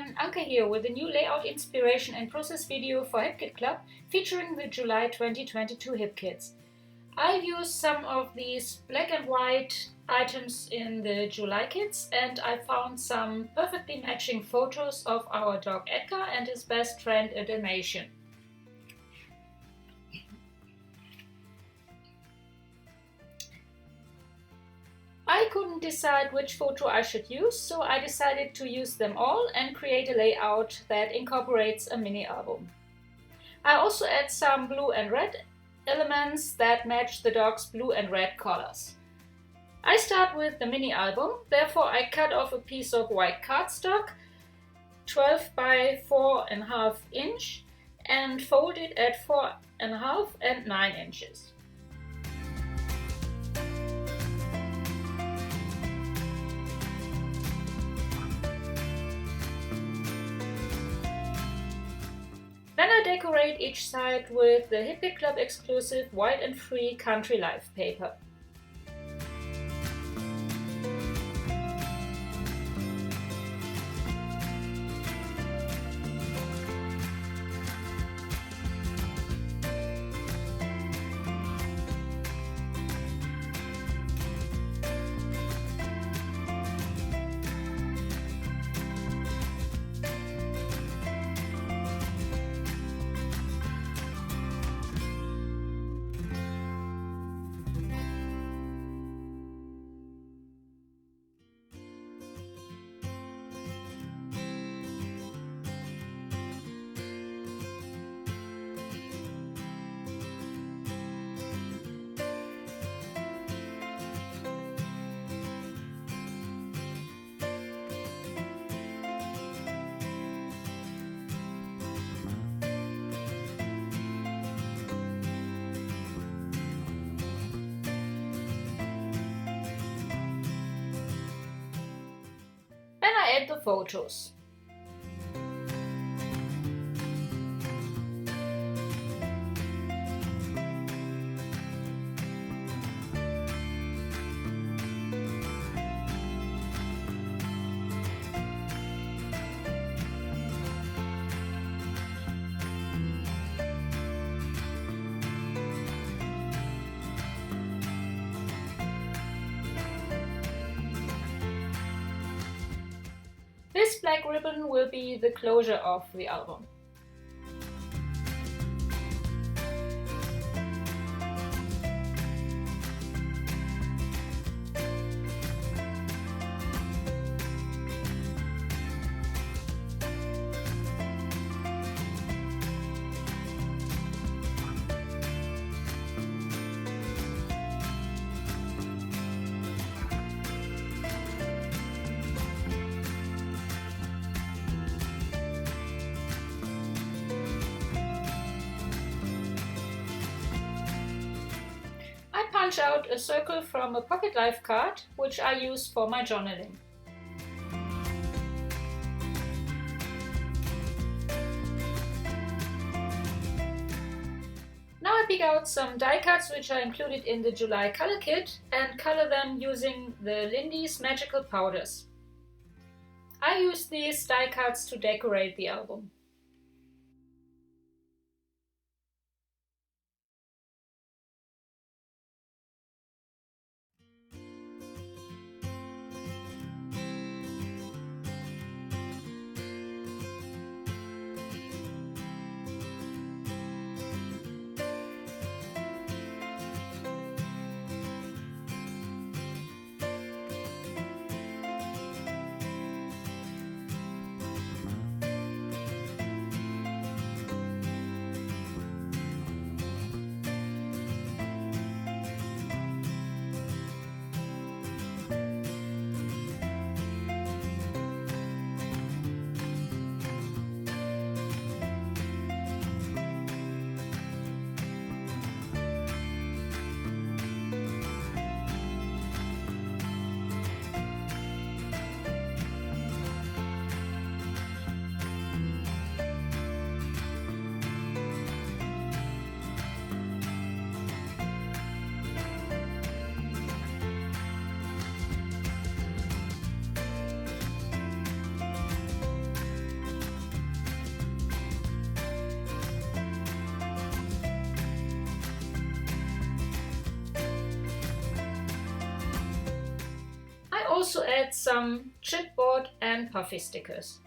everyone, Anke here with a new layout inspiration and process video for HipKit Club featuring the July 2022 HipKits. I've used some of these black and white items in the July kits and I found some perfectly matching photos of our dog Edgar and his best friend a Dalmatian. I couldn't decide which photo I should use, so I decided to use them all and create a layout that incorporates a mini album. I also add some blue and red elements that match the dog's blue and red colors. I start with the mini album, therefore I cut off a piece of white cardstock, 12 by 4.5 inch, and fold it at 4.5 and 9 inches. Then I decorate each side with the HipKit Club exclusive white and free Country Life paper. Then I add the photos. This black ribbon will be the closure of the album. Punch out a circle from a Pocket Life card, which I use for my journaling. Now I pick out some die cuts which are included in the July color kit and color them using the Lindy's Magical Powders. I use these die cuts to decorate the album. also add some chipboard and puffy stickers.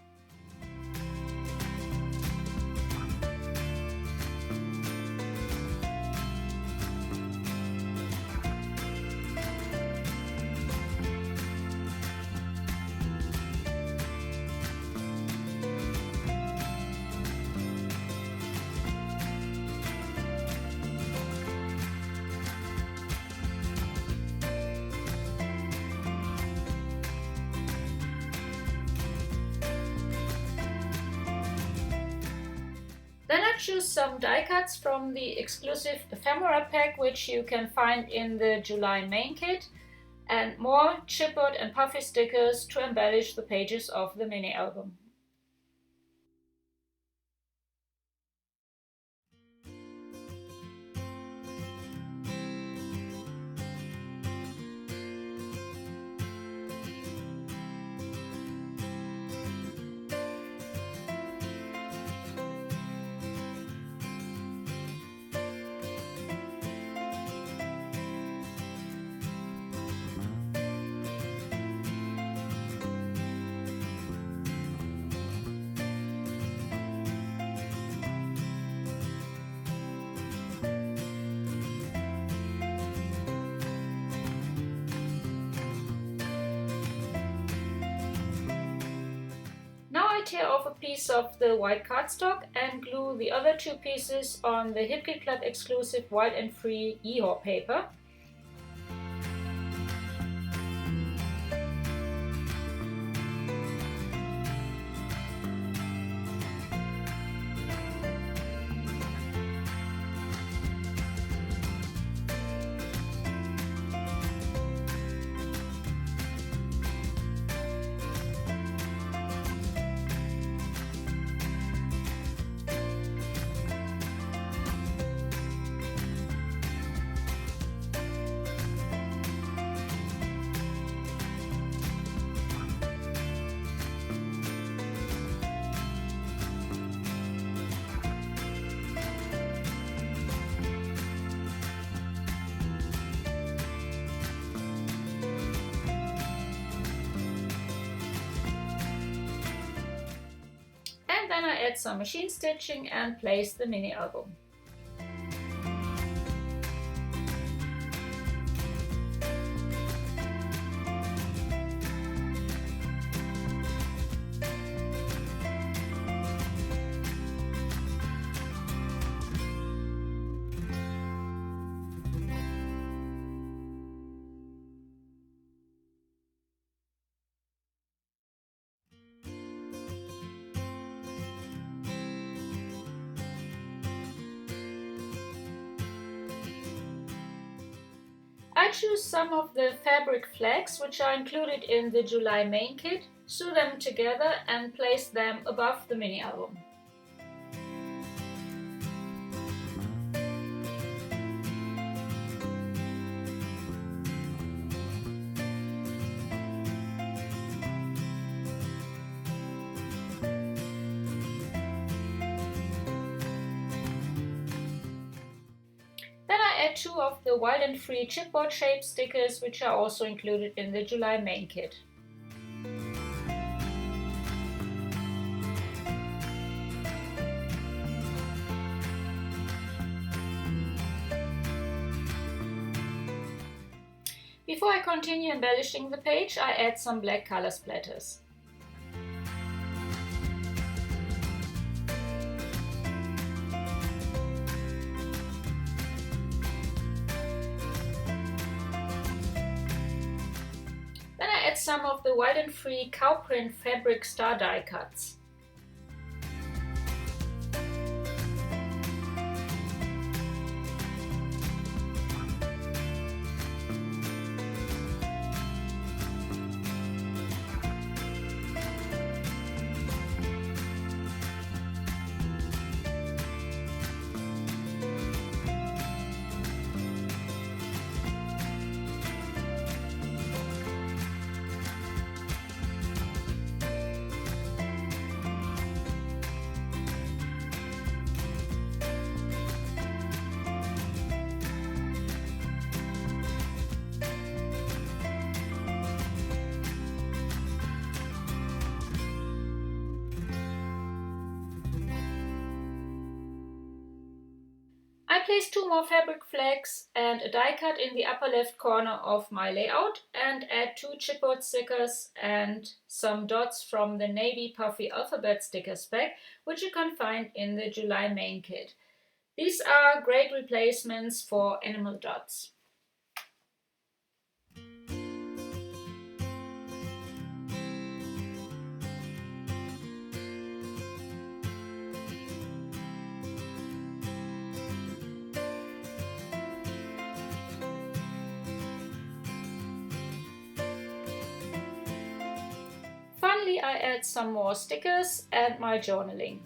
Then I choose some die cuts from the exclusive ephemera pack, which you can find in the July main kit, and more chipboard and puffy stickers to embellish the pages of the mini album. Now I tear off a piece of the white cardstock and glue the other two pieces on the Hip Kit Club exclusive Wild and Free EHOR paper. Then I add some machine stitching and place the mini album. I choose some of the fabric flags which are included in the July main kit, sew them together and place them above the mini album. Add two of the Wild and Free chipboard shape stickers, which are also included in the July main kit. Before I continue embellishing the page, I add some black color splatters. Add some of the Wild and Free cow print fabric star die cuts. I placed 2 more fabric flags and a die cut in the upper left corner of my layout and add 2 chipboard stickers and some dots from the navy puffy alphabet stickers pack, which you can find in the July main kit. These are great replacements for animal dots. Finally, I add some more stickers and my journaling.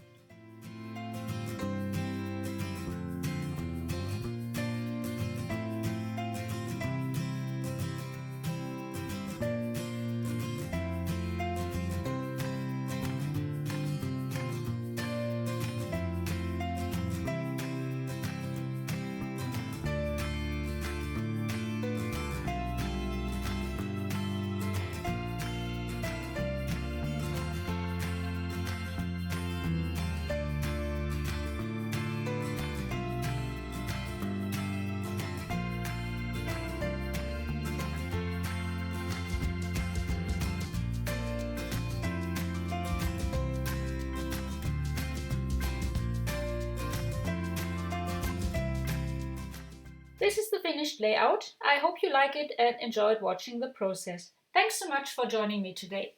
This is the finished layout. I hope you like it and enjoyed watching the process. Thanks so much for joining me today.